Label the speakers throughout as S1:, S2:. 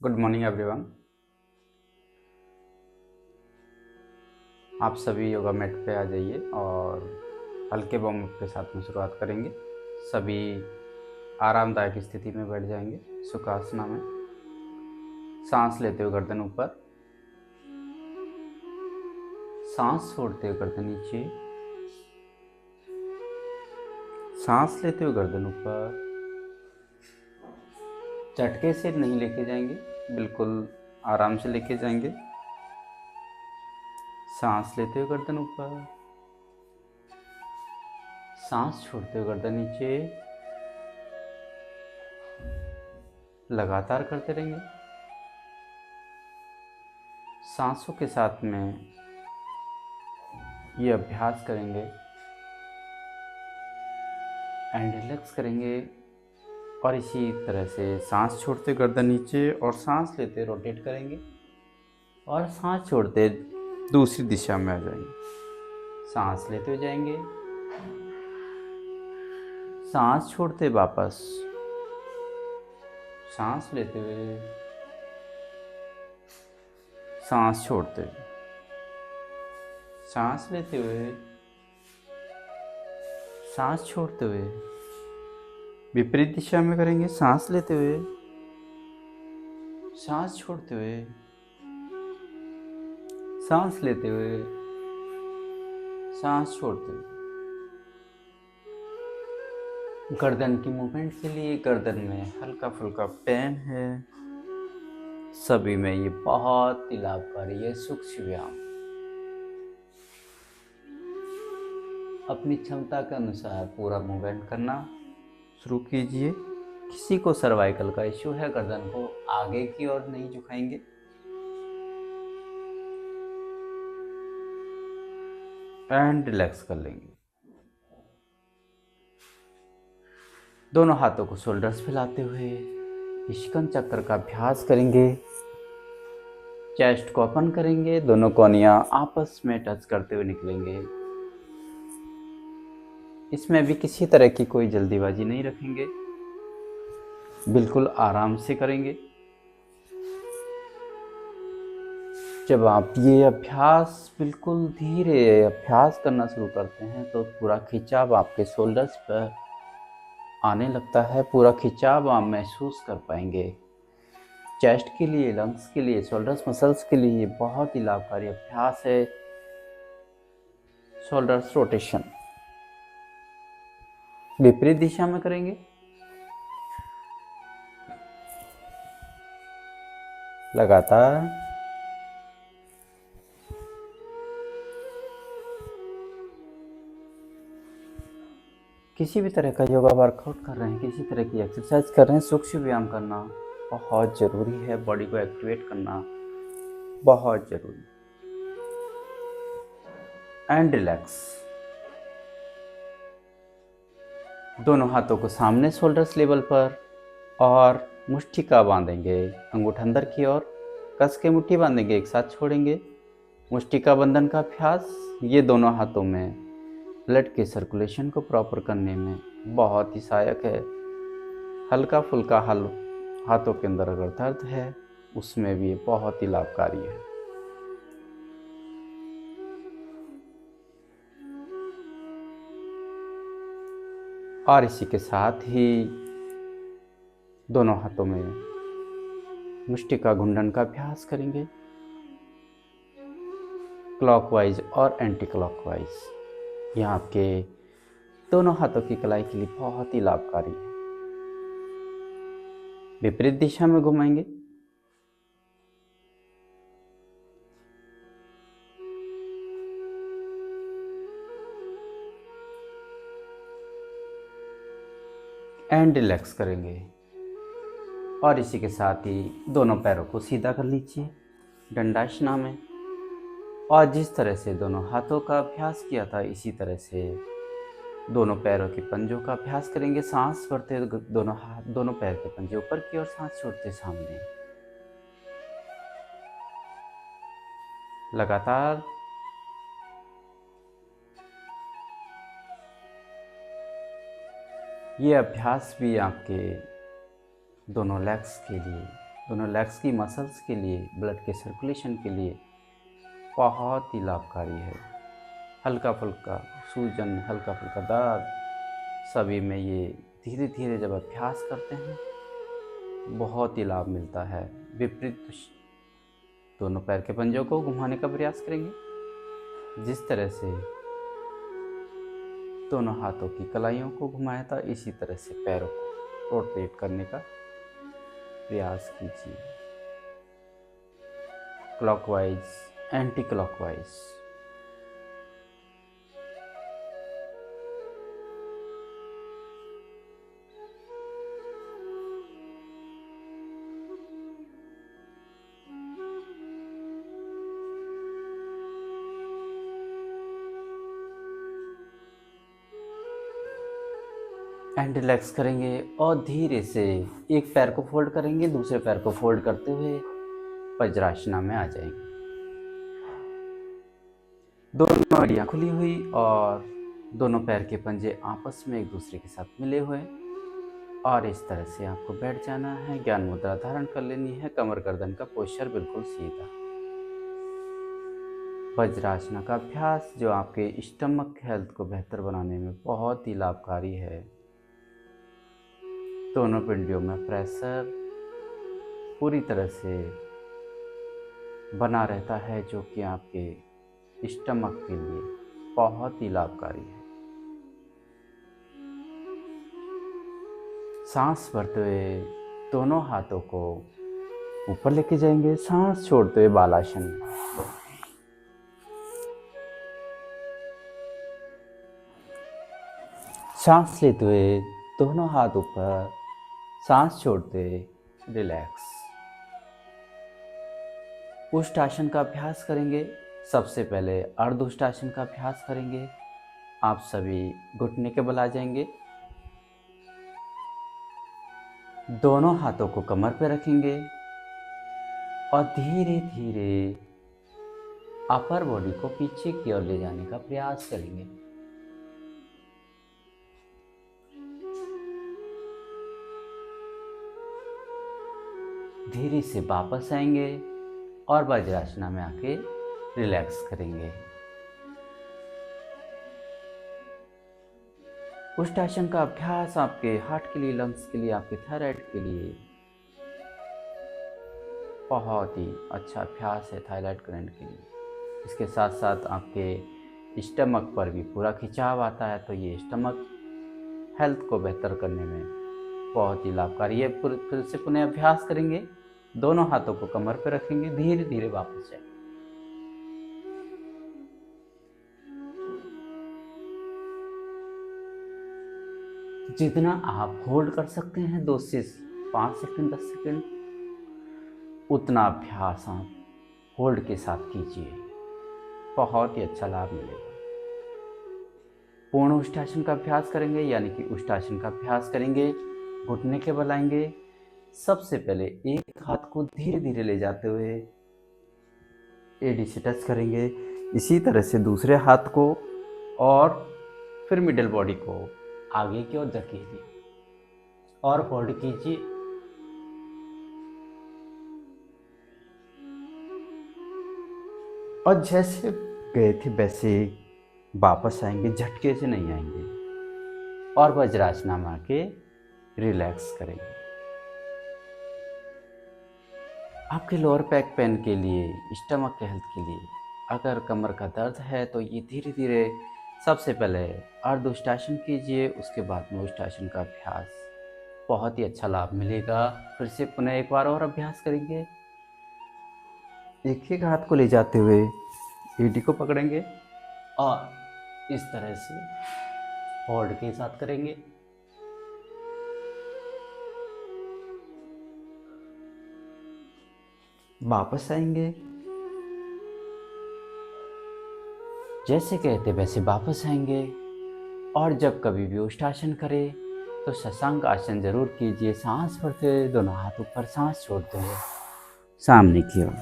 S1: Good morning everyone. आप सभी yoga mat पे आ जाइए और हल्के वार्म अप के साथ में शुरुआत करेंगे। सभी आरामदायक स्थिति में बैठ जाएंगे सुखासना में। सांस लेते हुए गर्दन ऊपर, सांस छोड़ते हुए गर्दन नीचे, सांस लेते हुए गर्दन ऊपर। झटके से नहीं लेके जाएंगे, बिल्कुल आराम से लेके जाएंगे। सांस लेते हुए गर्दन ऊपर, सांस छोड़ते हुए गर्दन नीचे। लगातार करते रहेंगे। सांसों के साथ में ये अभ्यास करेंगे एंड रिलैक्स करेंगे। और इसी तरह से सांस छोड़ते गर्दन नीचे और सांस लेते रोटेट करेंगे और सांस छोड़ते दूसरी दिशा में आ जाएंगे। सांस लेते हुए जाएंगे, सांस छोड़ते वापस, सांस लेते हुए, सांस छोड़ते हुए, सांस लेते हुए, सांस छोड़ते हुए। विपरीत दिशा में करेंगे। सांस लेते हुए, सांस छोड़ते हुए, सांस लेते हुए, सांस छोड़ते हुए। गर्दन की मूवमेंट के लिए गर्दन में हल्का फुल्का पेन है, सभी में ये बहुत ही लाभकारी है। सूक्ष्म व्यायाम अपनी क्षमता के अनुसार पूरा मूवमेंट करना शुरू कीजिए। किसी को सर्वाइकल का इश्यू है, गर्दन को आगे की ओर नहीं झुकाएंगे। एंड रिलैक्स कर लेंगे। दोनों हाथों को शोल्डर्स पे लाते हुए इश्कन चक्र का अभ्यास करेंगे। चेस्ट को ओपन करेंगे, दोनों कोहनियां आपस में टच करते हुए निकलेंगे। इसमें भी किसी तरह की कोई जल्दीबाजी नहीं रखेंगे, बिल्कुल आराम से करेंगे। जब आप ये अभ्यास बिल्कुल धीरे अभ्यास करना शुरू करते हैं तो पूरा खिंचाव आपके शोल्डर्स पर आने लगता है। पूरा खिंचाव आप महसूस कर पाएंगे। चेस्ट के लिए, लंग्स के लिए, शोल्डर्स मसल्स के लिए बहुत ही लाभकारी अभ्यास है शोल्डर्स रोटेशन। विपरीत दिशा में करेंगे। लगातार किसी भी तरह का योगा वर्कआउट कर रहे हैं, किसी तरह की एक्सरसाइज कर रहे हैं, सूक्ष्म व्यायाम करना बहुत ज़रूरी है। बॉडी को एक्टिवेट करना बहुत ज़रूरी। And relax. दोनों हाथों को सामने शोल्डर्स लेवल पर और मुष्टिका बांधेंगे अंगूठा अंदर की ओर कस के मुट्ठी बांधेंगे, एक साथ छोड़ेंगे। मुष्टिका बंधन का अभ्यास ये दोनों हाथों में ब्लड के सर्कुलेशन को प्रॉपर करने में बहुत ही सहायक है। हल्का फुल्का हल हाथों के अंदर अगर दर्द है उसमें भी बहुत ही लाभकारी है। और इसी के साथ ही दोनों हाथों में मुष्टिका घुंडन का अभ्यास करेंगे, क्लॉकवाइज और एंटी क्लॉकवाइज। यह आपके दोनों हाथों की कलाई के लिए बहुत ही लाभकारी है। विपरीत दिशा में घुमाएंगे। एंड रिलैक्स करेंगे। और इसी के साथ ही दोनों पैरों को सीधा कर लीजिए दंडासना में। और जिस तरह से दोनों हाथों का अभ्यास किया था इसी तरह से दोनों पैरों के पंजों का अभ्यास करेंगे। सांस भरते दोनों पैर के पंजे ऊपर की ओर, सांस छोड़ते सामने। लगातार ये अभ्यास भी आपके दोनों लेग्स के लिए दोनों लेग्स की मसल्स के लिए, ब्लड के सर्कुलेशन के लिए बहुत ही लाभकारी है। हल्का फुल्का सूजन, हल्का फुल्का दर्द, सभी में ये धीरे धीरे जब अभ्यास करते हैं बहुत ही लाभ मिलता है। विपरीत दोनों पैर के पंजों को घुमाने का प्रयास करेंगे। जिस तरह से दोनों हाथों की कलाइयों को घुमाया था, इसी तरह से पैरों को रोटेट करने का प्रयास कीजिए, clockwise, anti clockwise. And relax करेंगे और धीरे से एक पैर को फोल्ड करेंगे, दूसरे पैर को फोल्ड करते हुए वज्रासना में आ जाएंगे। दोनों हड्डियां खुली हुई और दोनों पैर के पंजे आपस में एक दूसरे के साथ मिले हुए, और इस तरह से आपको बैठ जाना है। ज्ञान मुद्रा धारण कर लेनी है। कमर गर्दन का पोस्चर बिल्कुल सीधा। वज्रासना का अभ्यास जो आपके स्टमक हेल्थ को बेहतर बनाने में बहुत ही लाभकारी है। दोनों पिंडियों में प्रेशर पूरी तरह से बना रहता है, जो कि आपके स्टमक के लिए बहुत ही लाभकारी है। सांस भरते हुए दोनों हाथों को ऊपर लेके जाएंगे, सांस छोड़ते हुए बालासन में। सांस लेते हुए दोनों हाथ ऊपर, सांस छोड़ते रिलैक्स। उष्टासन का अभ्यास करेंगे। सबसे पहले अर्धउष्टासन का अभ्यास करेंगे। आप सभी घुटने के बल आ जाएंगे, दोनों हाथों को कमर पर रखेंगे और धीरे धीरे अपर बॉडी को पीछे की ओर ले जाने का प्रयास करेंगे। धीरे से वापस आएंगे और वज्रासना में आके रिलैक्स करेंगे। उष्टासन का अभ्यास आपके हार्ट के लिए, लंग्स के लिए, आपके थायराइड के लिए बहुत ही अच्छा अभ्यास है, थायराइड ग्लैंड के लिए। इसके साथ साथ आपके स्टमक पर भी पूरा खिंचाव आता है, तो ये स्टमक हेल्थ को बेहतर करने में बहुत ही लाभकारी है। फिर से पुनः अभ्यास करेंगे। दोनों हाथों को कमर पर रखेंगे, धीरे धीरे वापस जाएंगे। जितना आप होल्ड कर सकते हैं 2 से 5 सेकंड, 10 सेकंड, उतना अभ्यास आप होल्ड के साथ कीजिए, बहुत ही अच्छा लाभ मिलेगा। पूर्ण उष्टासन का अभ्यास करेंगे, यानी कि उष्टासन का अभ्यास करेंगे। घुटने के बल आएंगे। सबसे पहले एक हाथ को धीरे धीरे ले जाते हुए एडी से टच करेंगे। इसी तरह से दूसरे हाथ को और फिर मिडिल बॉडी को आगे की ओर धकेलिए और होल्ड कीजिए। और जैसे गए थे वैसे वापस आएंगे, झटके से नहीं आएंगे, और वज्रासना में आके रिलैक्स करेंगे। आपके लोअर बैक पेन के लिए, स्टमक के हेल्थ के लिए, अगर कमर का दर्द है तो ये धीरे धीरे सबसे पहले अर्धउष्टासन कीजिए, उसके बाद में उष्टासन का अभ्यास, बहुत ही अच्छा लाभ मिलेगा। फिर से पुनः एक बार और अभ्यास करेंगे। एक एक हाथ को ले जाते हुए एडी को पकड़ेंगे और इस तरह से होल्ड के साथ करेंगे। वापस आएंगे, जैसे कहते वैसे वापस आएंगे। और जब कभी भी उष्टासन करें तो शशांक आसन जरूर कीजिए। सांस भरते हुए दोनों हाथ ऊपर, सांस छोड़ते हुए सामने की ओर,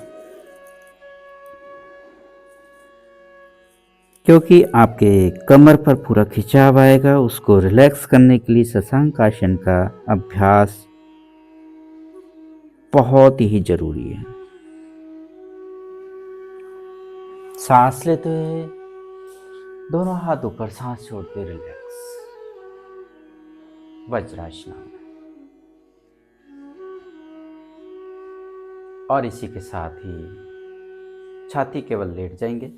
S1: क्योंकि आपके कमर पर पूरा खिंचाव आएगा। उसको रिलैक्स करने के लिए शशांक आसन का अभ्यास बहुत ही जरूरी है। सांस लेते हुए दोनों हाथ ऊपर, सांस छोड़ते रिलैक्स, वज्रासन। और इसी के साथ ही छाती केवल लेट जाएंगे।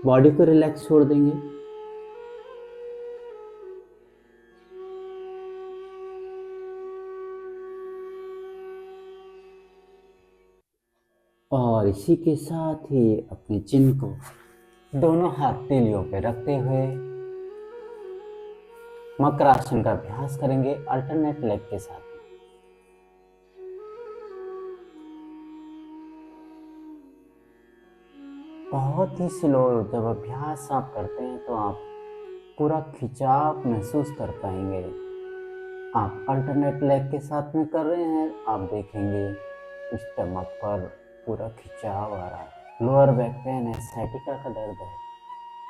S1: बॉडी को रिलैक्स छोड़ देंगे। और इसी के साथ ही अपने चिन को दोनों हाथ तीलियों पे रखते हुए मकरासन का अभ्यास करेंगे अल्टरनेट लेग के साथ। बहुत ही स्लो जब अभ्यास आप करते हैं तो आप पूरा खिंचाव महसूस कर पाएंगे। आप अल्टरनेट लेग के साथ में कर रहे हैं, आप देखेंगे स्टमक पर पूरा खिंचाव आ रहा है। लोअर बैक पेन है, साइटिका का दर्द है,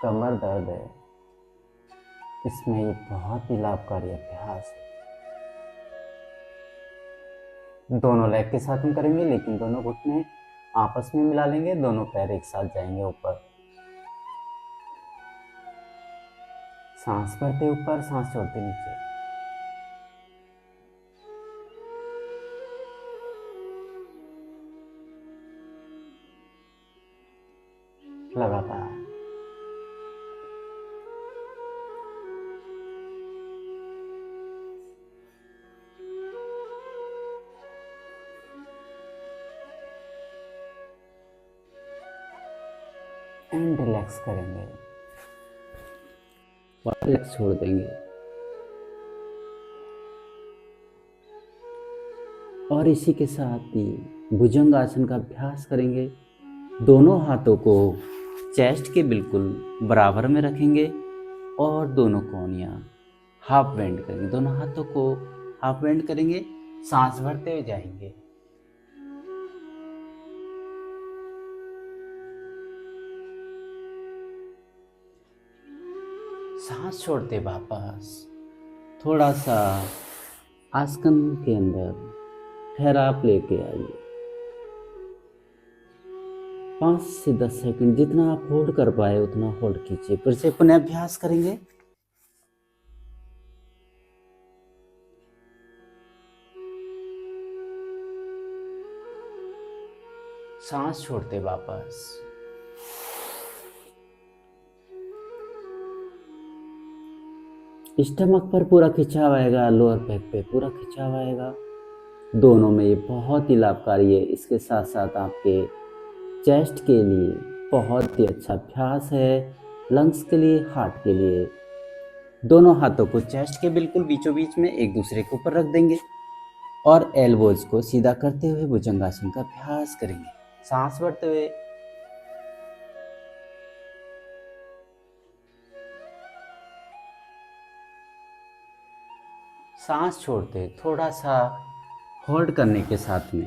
S1: कमर दर्द है, इसमें ये बहुत ही लाभकारी अभ्यास है। दोनों लेग के साथ में करेंगे, लेकिन दोनों घुटने आपस में मिला लेंगे, दोनों पैर एक साथ जाएंगे ऊपर। सांस भरते ऊपर, सांस छोड़ते नीचे। लगातार एंड रिलैक्स करेंगे, रिलैक्स छोड़ देंगे। और इसी के साथ ही भुजंग आसन का अभ्यास करेंगे। दोनों हाथों को चेस्ट के बिल्कुल बराबर में रखेंगे और दोनों कोहनियाँ हाफ बेंड करेंगे। दोनों हाथों को हाफ बेंड करेंगे, सांस भरते हुए जाएंगे। सांस छोड़ते वापस थोड़ा सा आसन के अंदर ठहराव लेके आइए। 5 से 10 सेकंड जितना आप होल्ड कर पाए उतना होल्ड कीजिए। फिर से पुनः अभ्यास करेंगे। सांस छोड़ते वापस स्टमक पर पूरा खिंचाव आएगा, लोअर बैक पे पूरा खिंचाव आएगा। दोनों में ये बहुत ही लाभकारी है। इसके साथ साथ आपके चेस्ट के लिए बहुत ही अच्छा अभ्यास है, लंग्स के लिए, हार्ट के लिए। दोनों हाथों को चेस्ट के बिल्कुल बीचों बीच में एक दूसरे के ऊपर रख देंगे और एल्बोज को सीधा करते हुए भुजंगासन का अभ्यास करेंगे। सांस भरते हुए सांस छोड़ते थोड़ा सा होल्ड करने के साथ में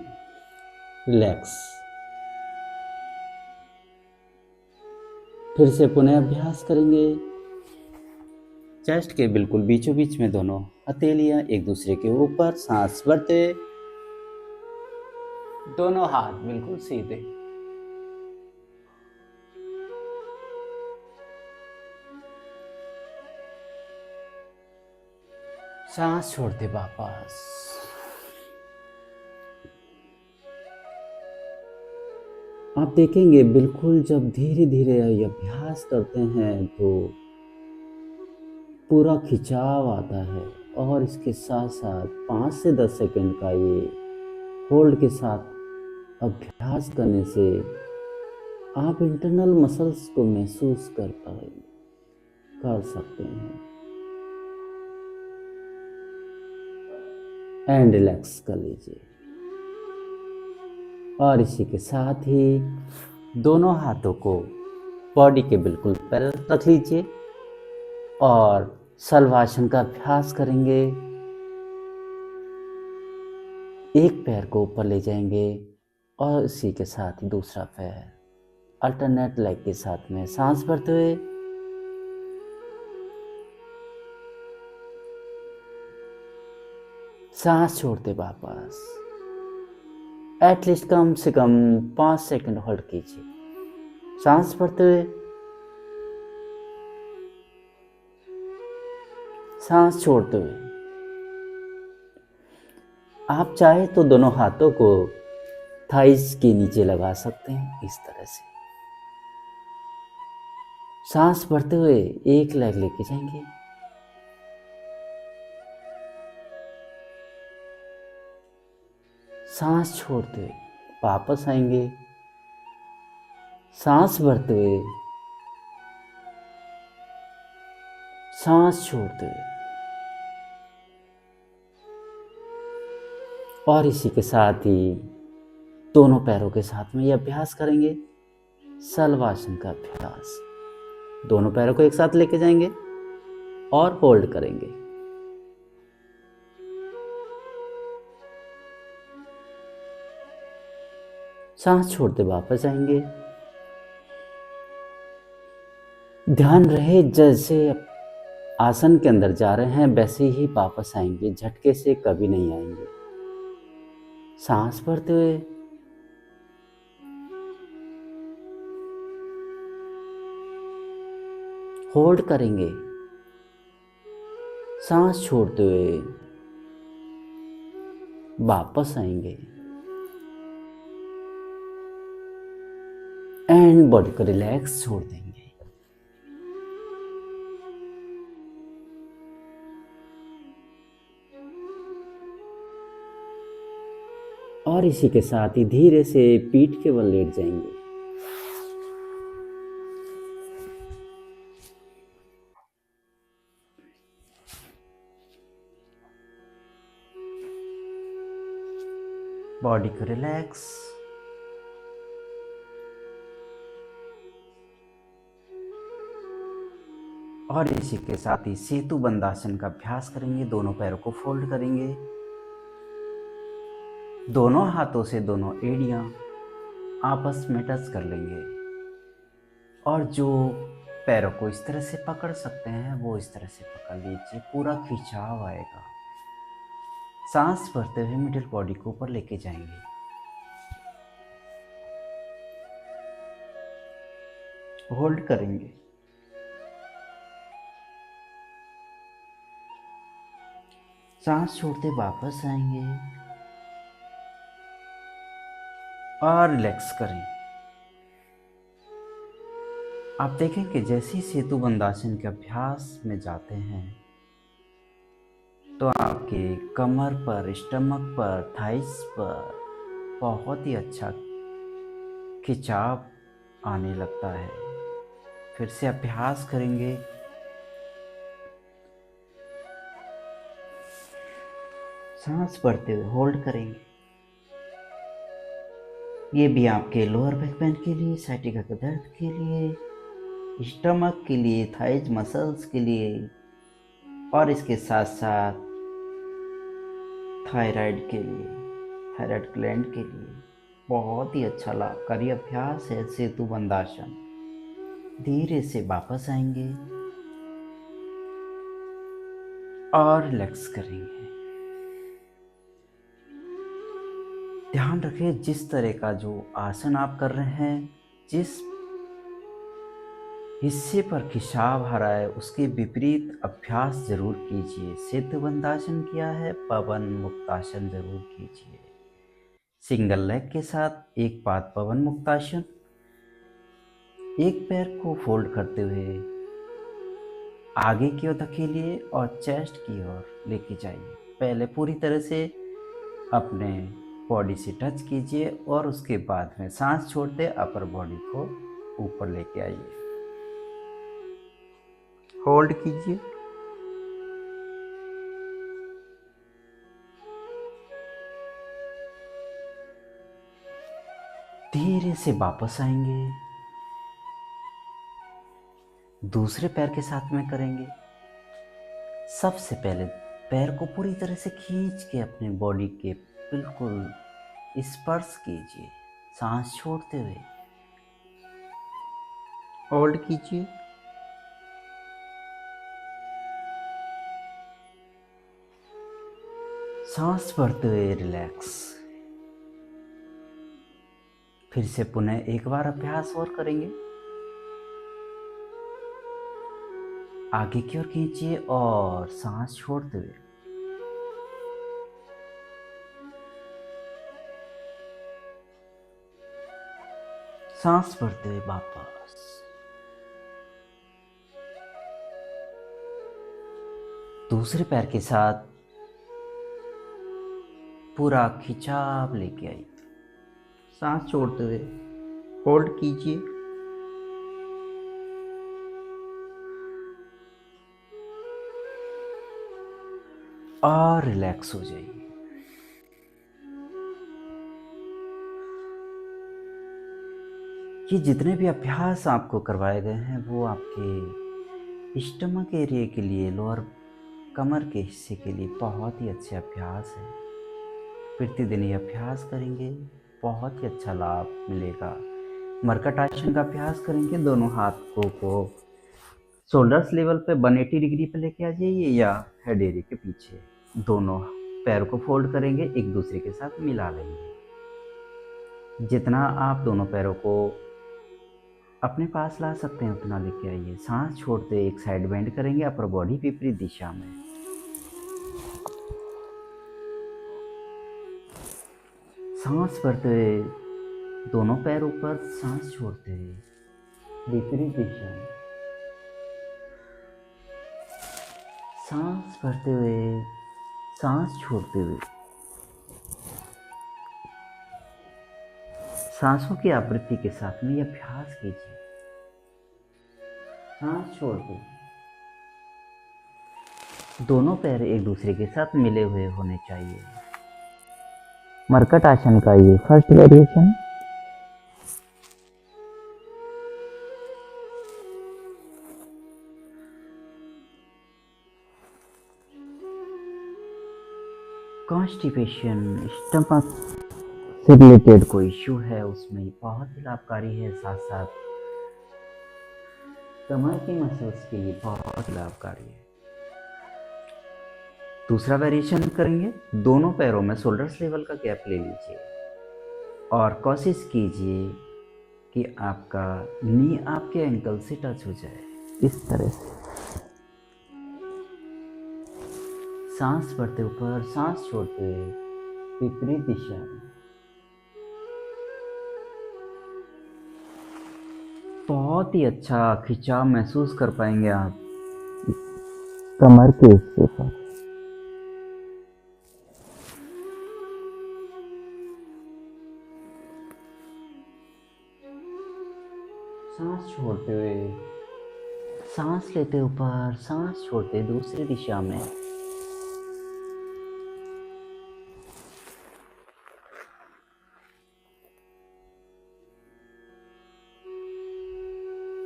S1: रिलैक्स। फिर से पुनः अभ्यास करेंगे। चेस्ट के बिल्कुल बीचों बीच में दोनों हथेलियां एक दूसरे के ऊपर, सांस भरते दोनों हाथ बिल्कुल सीधे। सांस छोड़ते वापस आप देखेंगे बिल्कुल जब धीरे धीरे ये अभ्यास करते हैं तो पूरा खिंचाव आता है। और इसके साथ साथ 5 से 10 सेकंड का ये होल्ड के साथ अभ्यास करने से आप इंटरनल मसल्स को महसूस कर सकते हैं। एंड रिलैक्स कर लीजिए। और इसी के साथ ही दोनों हाथों को बॉडी के बिल्कुल पैरेलल रख लीजिए और शलभासन का अभ्यास करेंगे। एक पैर को ऊपर ले जाएंगे और इसी के साथ ही दूसरा पैर अल्टरनेट लेग के साथ में सांस भरते हुए सांस छोड़ते वापस एटलीस्ट कम से कम 5 सेकंड होल्ड कीजिए। सांस भरते हुए सांस छोड़ते हुए। आप चाहे तो दोनों हाथों को थाइस के नीचे लगा सकते हैं इस तरह से। सांस भरते हुए एक लेग लेके जाएंगे, सांस छोड़ते हुए वापस आएंगे, सांस भरते हुए सांस छोड़ते हुए। और इसी के साथ ही दोनों पैरों के साथ में ये अभ्यास करेंगे, शलवासन का अभ्यास। दोनों पैरों को एक साथ लेके जाएंगे और होल्ड करेंगे। सांस छोड़ते वापस आएंगे। ध्यान रहे जैसे आसन के अंदर जा रहे हैं वैसे ही वापस आएंगे, झटके से कभी नहीं आएंगे। सांस भरते हुए होल्ड करेंगे, सांस छोड़ते हुए वापस आएंगे एंड बॉडी को रिलैक्स छोड़ देंगे। और इसी के साथ ही धीरे से पीठ के बल लेट जाएंगे। बॉडी को रिलैक्स। और इसी के साथ ही सेतु बंदासन का अभ्यास करेंगे। दोनों पैरों को फोल्ड करेंगे, दोनों हाथों से दोनों एड़ियां आपस में टच कर लेंगे और जो पैरों को इस तरह से पकड़ सकते हैं वो इस तरह से पकड़ लीजिए, पूरा खिंचाव आएगा। सांस भरते हुए मिडिल बॉडी को ऊपर लेके जाएंगे, होल्ड करेंगे, सांस छोड़ते वापस आएंगे और रिलैक्स करें। आप देखें कि जैसे ही सेतु बंदासन के अभ्यास में जाते हैं तो आपके कमर पर, स्टमक पर, थाइस पर बहुत ही अच्छा खिंचाव आने लगता है। फिर से अभ्यास करेंगे। सांस भरते हुए होल्ड करेंगे। ये भी आपके लोअर बैक पेन के लिए, साइटिका के दर्द के लिए, स्टमक के लिए, थाइज मसल्स के लिए और इसके साथ साथ थायराइड के लिए, थायराइड ग्लैंड के लिए बहुत ही अच्छा लाभकारी अभ्यास है सेतु बंदासन। धीरे से वापस आएंगे और रिलैक्स करेंगे। ध्यान रखें जिस तरह का जो आसन आप कर रहे हैं, जिस हिस्से पर खिंचाव आ रहा है उसके विपरीत अभ्यास जरूर कीजिए। सेतु बंदासन किया है, पवन मुक्तासन जरूर कीजिए। सिंगल लेग के साथ एक पाद पवन मुक्तासन। एक पैर को फोल्ड करते हुए आगे की ओर धकेलिए और चेस्ट की ओर लेके जाइए। पहले पूरी तरह से अपने बॉडी से टच कीजिए और उसके बाद में सांस छोड़ते अपर बॉडी को ऊपर लेके आइए, होल्ड कीजिए। धीरे से वापस आएंगे, दूसरे पैर के साथ में करेंगे। सबसे पहले पैर को पूरी तरह से खींच के अपने बॉडी के बिल्कुल स्पर्श कीजिए, सांस छोड़ते हुए होल्ड कीजिए। सांस भरते हुए रिलैक्स। फिर से पुनः एक बार अभ्यास और करेंगे। आगे की ओर खींचिए और सांस छोड़ते हुए। सांस भरते हुए वापस। दूसरे पैर के साथ पूरा खिंचाव लेके आइए। सांस छोड़ते हुए होल्ड कीजिए और रिलैक्स हो जाइए। ये जितने भी अभ्यास आपको करवाए गए हैं वो आपके स्टमक एरिया के लिए, लोअर कमर के हिस्से के लिए बहुत ही अच्छे अभ्यास है। प्रतिदिन ये अभ्यास करेंगे, बहुत ही अच्छा लाभ मिलेगा। मरकट आसन का अभ्यास करेंगे। दोनों हाथों को शोल्डर्स लेवल पे 180 डिग्री पे लेके आ जाइए या हेड एरिया के पीछे। दोनों पैरों को फोल्ड करेंगे, एक दूसरे के साथ मिला लेंगे। जितना आप दोनों पैरों को अपने पास ला सकते हैं उतना लेके आइए। सांस छोड़ते एक साइड बेंड करेंगे, अपर बॉडी विपरीत दिशा में। सांस भरते हुए दोनों पैर ऊपर, सांस छोड़ते हुए विपरीत दिशा में। सांस भरते हुए, सांस छोड़ते हुए। सांसों की आवृत्ति के साथ में यह अभ्यास कीजिए। सांस छोड़ते दोनों पैर एक दूसरे के साथ मिले हुए होने चाहिए। मरकट आसन का ये फर्स्ट वेरिएशन। कॉन्स्टिपेशन, स्टमक से रिलेटेड कोई इश्यू है उसमें बहुत ही लाभकारी है। साथ साथ कमर की मसल्स के लिए बहुत लाभकारी है। दूसरा वेरिएशन करेंगे। दोनों पैरों में शोल्डर्स लेवल का गैप ले लीजिए और कोशिश कीजिए कि आपका नी आपके एंकल से टच हो जाए, इस तरह से। सांस भरते ऊपर, सांस छोड़ते हुए विपरीत दिशा में। बहुत ही अच्छा खिंचाव महसूस कर पाएंगे आप कमर के हिस्से पर। सांस छोड़ते हुए, सांस लेते ऊपर, सांस छोड़ते दूसरी दिशा में।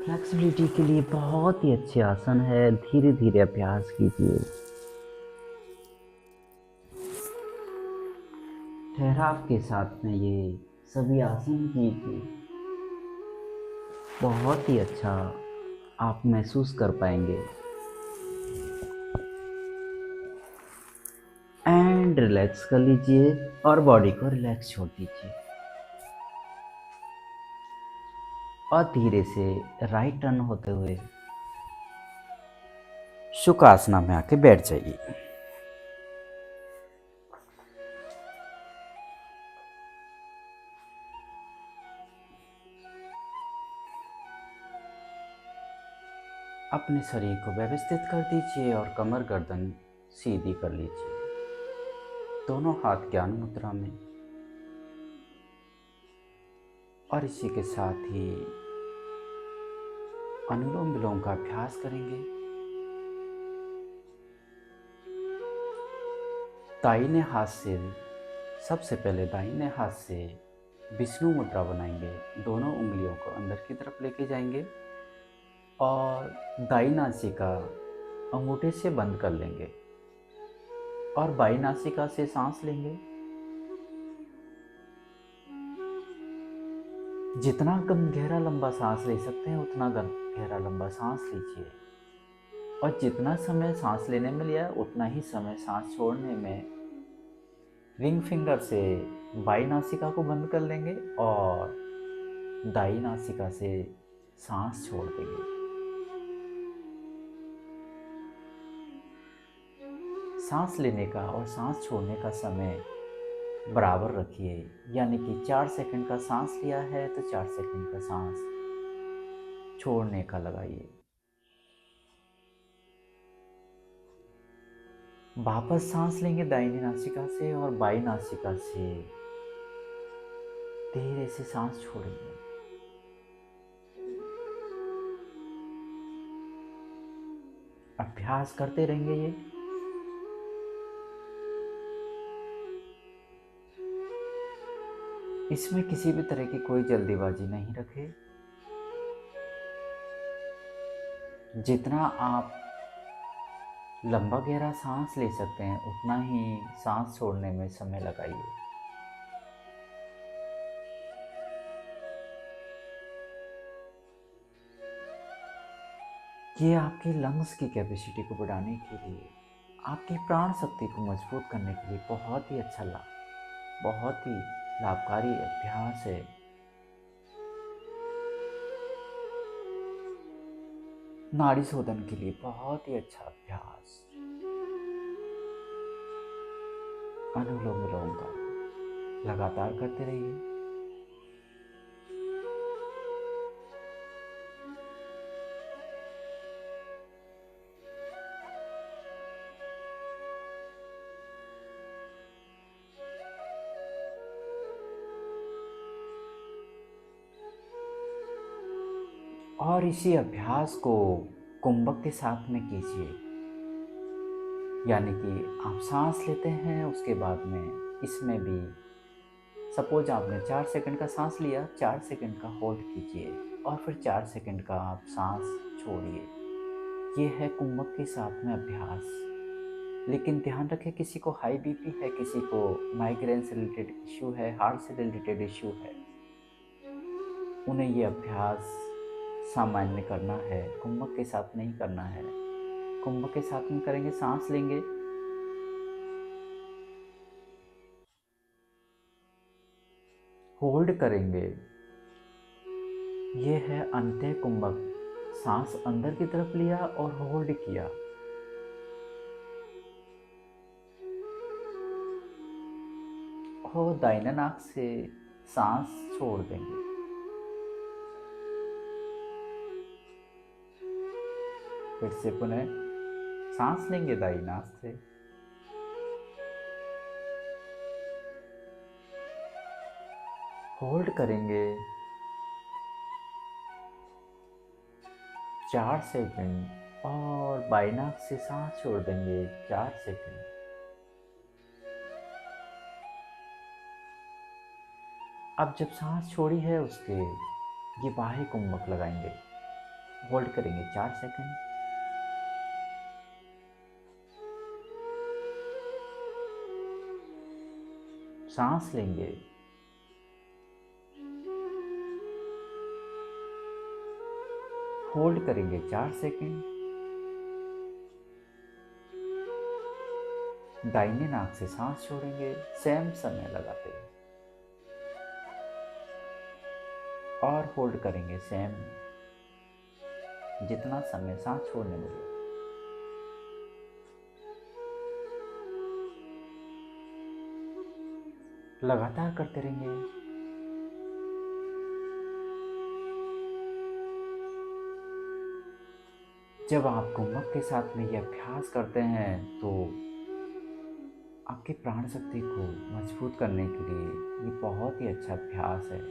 S1: फ्लेक्सिबिलिटी के लिए बहुत ही अच्छे आसन है। धीरे धीरे अभ्यास कीजिए। ठहराव के साथ में ये सभी आसन कीजिए। बहुत ही अच्छा आप महसूस कर पाएंगे। एंड रिलैक्स कर लीजिए और बॉडी को रिलैक्स छोड़ दीजिए और धीरे से राइट टर्न होते हुए सुखासना में आके बैठ जाइए। अपने शरीर को व्यवस्थित कर दीजिए और कमर गर्दन सीधी कर लीजिए। दोनों हाथ ज्ञान मुद्रा में। और इसी के साथ ही अनुलोम विलोम का अभ्यास करेंगे। दाहिने हाथ से, सबसे पहले दाहिने हाथ से विष्णु मुद्रा बनाएंगे। दोनों उंगलियों को अंदर की तरफ लेके जाएंगे और दाई नासिका अंगूठे से बंद कर लेंगे और बाई नासिका से सांस लेंगे। जितना गहरा लंबा सांस ले सकते हैं उतना गहरा लंबा सांस लीजिए और जितना समय सांस लेने में लिया उतना ही समय सांस छोड़ने में रिंग फिंगर से बाई नासिका को बंद कर लेंगे और दाई नासिका से सांस छोड़ देंगे। सांस लेने का और सांस छोड़ने का समय बराबर रखिए, यानी कि 4 सेकंड का सांस लिया है तो 4 सेकंड का सांस छोड़ने का लगाइए। वापस सांस लेंगे दाहिनी नासिका से और बाई नासिका से धीरे से सांस छोड़ेंगे। अभ्यास करते रहेंगे ये। इसमें किसी भी तरह की कोई जल्दीबाजी नहीं रखें। जितना आप लंबा गहरा सांस ले सकते हैं उतना ही सांस छोड़ने में समय लगाइए। ये आपके लंग्स की कैपेसिटी को बढ़ाने के लिए, आपकी प्राण शक्ति को मजबूत करने के लिए बहुत ही अच्छा बहुत ही लाभकारी अभ्यास है। नाड़ी शोधन के लिए बहुत ही अच्छा अभ्यास। अनुलोम विलोम का लगातार करते रहिए। और इसी अभ्यास को कुंभक के साथ में कीजिए, यानी कि आप सांस लेते हैं उसके बाद में इसमें भी सपोज आपने 4 सेकंड का सांस लिया, 4 सेकंड का होल्ड कीजिए और फिर 4 सेकंड का आप सांस छोड़िए। ये है कुंभक के साथ में अभ्यास। लेकिन ध्यान रखें, किसी को हाई बीपी है, किसी को माइग्रेन से रिलेटेड इश्यू है, हार्ट से रिलेटेड इश्यू है, उन्हें ये अभ्यास सामान्य करना है, कुंभक के साथ नहीं करना है। कुंभक के साथ में करेंगे, सांस लेंगे, होल्ड करेंगे। ये है अंत्य कुंभक। सांस अंदर की तरफ लिया और होल्ड किया। और दाहिने नाक से सांस छोड़ देंगे। फिर से पुनः सांस लेंगे दाहिने नाक से, होल्ड करेंगे 4 सेकंड और बाई नाक से सांस छोड़ देंगे 4 सेकंड। अब जब सांस छोड़ी है उसके ये बाह्य कुंभक लगाएंगे, होल्ड करेंगे 4 सेकंड, सांस लेंगे, होल्ड करेंगे 4 सेकंड, दाहिने नाक से सांस छोड़ेंगे सेम समय लगाते हैं और होल्ड करेंगे सेम जितना समय सांस छोड़ने में लगे। लगातार करते रहेंगे। जब आप कुंभक के साथ में ये अभ्यास करते हैं तो आपकी प्राण शक्ति को मजबूत करने के लिए ये बहुत ही अच्छा अभ्यास है।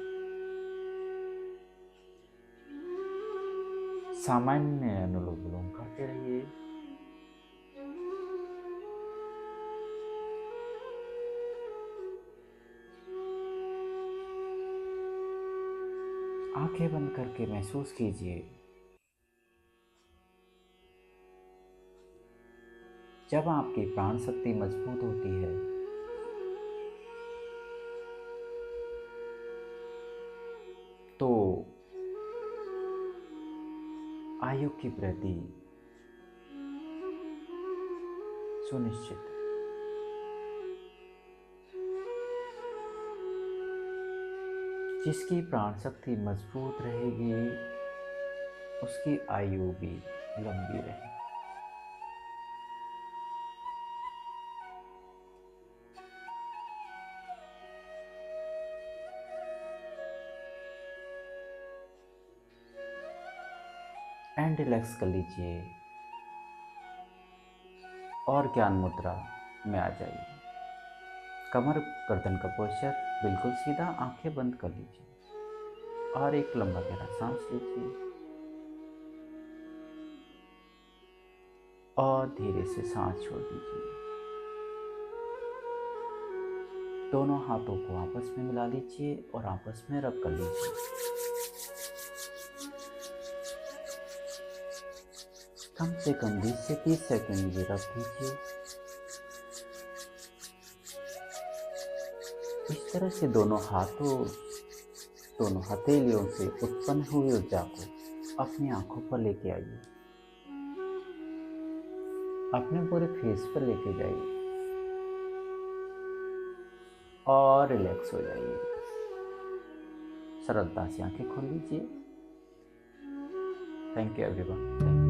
S1: सामान्य अनुलोम विलोम करते रहिए। आंखें बंद करके महसूस कीजिए, जब आपकी प्राण शक्ति मजबूत होती है तो आयु की वृद्धि सुनिश्चित है। जिसकी प्राण शक्ति मजबूत रहेगी उसकी आयु भी लंबी रहेगी। एंड रिलैक्स कर लीजिए और ज्ञान मुद्रा में आ जाइए। कमर गर्दन का पोस्चर बिल्कुल सीधा, आंखें बंद कर लीजिए और एक लंबा गहरा सांस लीजिए और धीरे से सांस छोड़ दीजिए। दोनों हाथों को आपस में मिला लीजिए और आपस में रब कर लीजिए। कम से कम 20 से 30 सेकंड ये रब कीजिए। इस तरह से दोनों हथेलियों से उत्पन्न हुई ऊर्जा को अपनी आंखों पर लेके आइए, अपने पूरे फेस पर लेके जाइए और रिलैक्स हो जाइए। सरलता से आंखें खोल लीजिए। Thank you everyone.